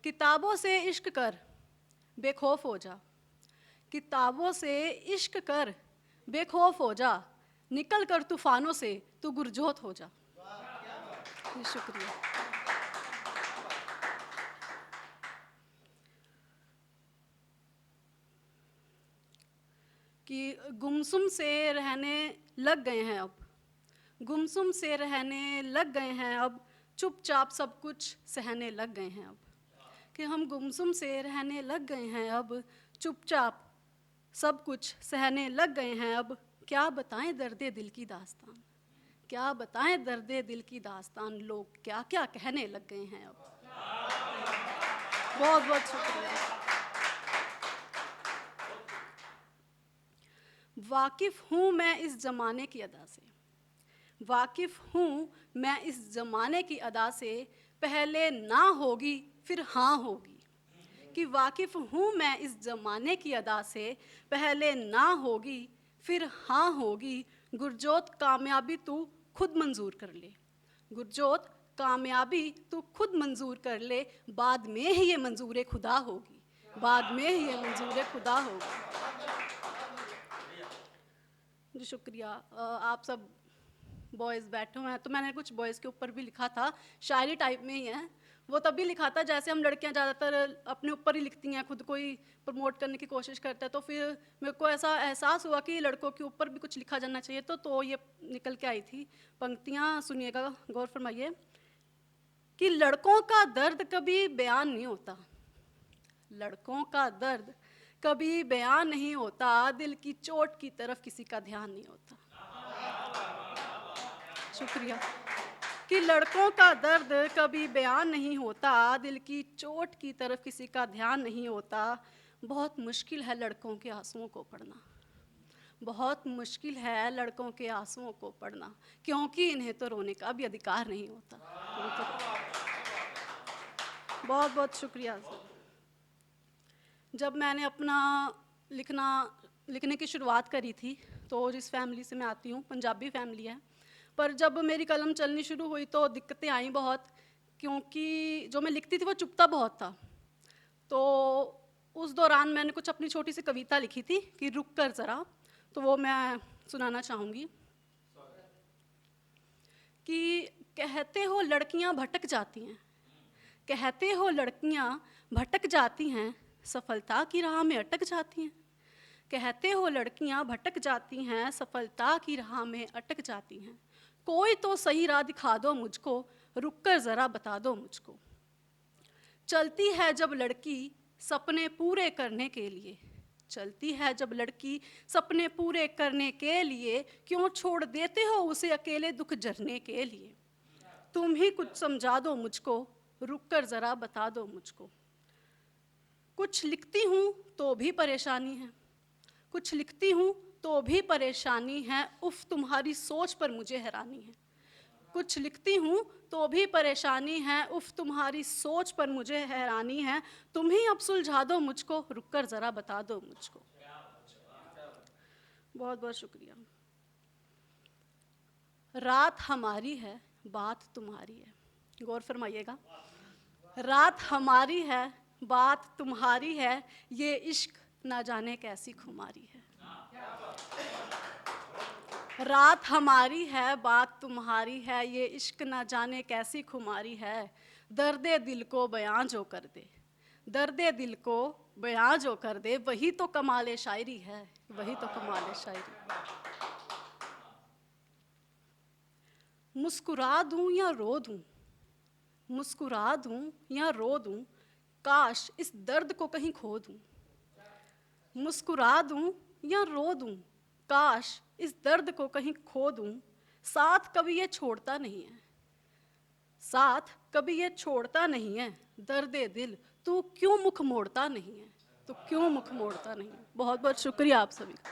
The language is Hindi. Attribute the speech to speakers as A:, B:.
A: किताबों से इश्क कर बेखौफ हो जा, किताबों से इश्क कर बेखौफ हो जा, निकल कर तूफानों से तू गुरजोत हो जा। जी शुक्रिया। कि गुमसुम से रहने लग गए हैं अब, गुमसुम से रहने लग गए हैं अब, चुपचाप सब कुछ सहने लग गए हैं अब। कि हम गुमसुम से रहने लग गए हैं अब, चुपचाप सब कुछ सहने लग गए हैं अब। क्या बताएं दर्दे दिल की दास्तान, क्या बताएं दर्दे दिल की दास्तान, लोग क्या क्या कहने लग गए हैं अब। बहुत बहुत शुक्रिया। वाकिफ़ हूँ मैं इस ज़माने की अदा से, वाकिफ़ हूँ मैं इस ज़माने की अदा से, पहले ना होगी फिर हाँ होगी। कि वाकिफ़ हूँ मैं इस ज़माने की अदा से, पहले ना होगी फिर हाँ होगी। गुरजोत कामयाबी तू खुद मंजूर कर ले, गुरजोत कामयाबी तू खुद मंजूर कर ले, बाद में ही ये मंजूर खुदा होगी, बाद में ही ये मंजूर खुदा होगी। जी शुक्रिया। आप सब बॉयज़ बैठे हुए हैं तो मैंने कुछ बॉयज़ के ऊपर भी लिखा था, शायरी टाइप में ही है। वो तभी लिखा था जैसे हम लड़कियां ज़्यादातर अपने ऊपर ही लिखती हैं, खुद को ही प्रमोट करने की कोशिश करते हैं। तो फिर मेरे को ऐसा एहसास हुआ कि लड़कों के ऊपर भी कुछ लिखा जाना चाहिए, तो ये निकल के आई थी पंक्तियाँ। सुनिएगा, गौर फरमाइए। कि लड़कों का दर्द कभी बयान नहीं होता, लड़कों का दर्द कभी बयान नहीं होता, दिल की चोट की तरफ किसी का ध्यान नहीं होता। शुक्रिया। कि लड़कों का दर्द कभी बयान नहीं होता, दिल की चोट की तरफ किसी का ध्यान नहीं होता। बहुत मुश्किल है लड़कों के आंसुओं को पढ़ना, बहुत मुश्किल है लड़कों के आंसुओं को पढ़ना, क्योंकि इन्हें तो रोने का भी अधिकार नहीं होता। बहुत बहुत शुक्रिया सर। जब मैंने अपना लिखने की शुरुआत करी थी, तो जिस फैमिली से मैं आती हूँ पंजाबी फैमिली है, पर जब मेरी कलम चलनी शुरू हुई तो दिक्कतें आई बहुत, क्योंकि जो मैं लिखती थी वो चुभता बहुत था। तो उस दौरान मैंने कुछ अपनी छोटी सी कविता लिखी थी कि रुक कर ज़रा, तो वो मैं सुनाना चाहूँगी। कि कहते हो लड़कियाँ भटक जाती हैं, कहते हो लड़कियाँ भटक जाती हैं, सफलता की राह में अटक जाती हैं। कहते हो लड़कियाँ भटक जाती हैं, सफलता की राह में अटक जाती हैं। कोई तो सही राह दिखा दो मुझको, रुक कर ज़रा बता दो मुझको। चलती है जब लड़की सपने पूरे करने के लिए, चलती है जब लड़की सपने पूरे करने के लिए, क्यों छोड़ देते हो उसे अकेले दुख झरने के लिए। तुम ही कुछ समझा दो मुझको, रुक कर ज़रा बता दो मुझको। कुछ लिखती हूँ तो भी परेशानी है, कुछ लिखती हूँ तो भी परेशानी है, उफ तुम्हारी सोच पर मुझे हैरानी है। कुछ लिखती हूँ तो भी परेशानी है, उफ तुम्हारी सोच पर मुझे हैरानी है। तुम ही अब सुलझा दो मुझको, रुक कर ज़रा बता दो मुझको। बहुत बहुत शुक्रिया। रात हमारी है, बात तुम्हारी है। गौर फरमाइएगा। रात हमारी है, बात तुम्हारी है, ये इश्क ना जाने कैसी खुमारी है। रात हमारी है, बात तुम्हारी है, ये इश्क ना जाने कैसी खुमारी है। दर्दे दिल को बयां जो कर दे, दर्दे दिल को बयां जो कर दे, वही तो कमाल शायरी है, वही तो कमाल शायरी। मुस्कुरा दूं या रो दूं, मुस्कुरा दूं या रो दूं, काश इस दर्द को कहीं खो दूं। मुस्कुरा दूं या रो दूं, काश इस दर्द को कहीं खो दूं। साथ कभी ये छोड़ता नहीं है, साथ कभी ये छोड़ता नहीं है, दर्दे दिल तू क्यों मुख मोड़ता नहीं है, तू क्यों मुख मोड़ता नहीं है। बहुत बहुत शुक्रिया आप सभी का।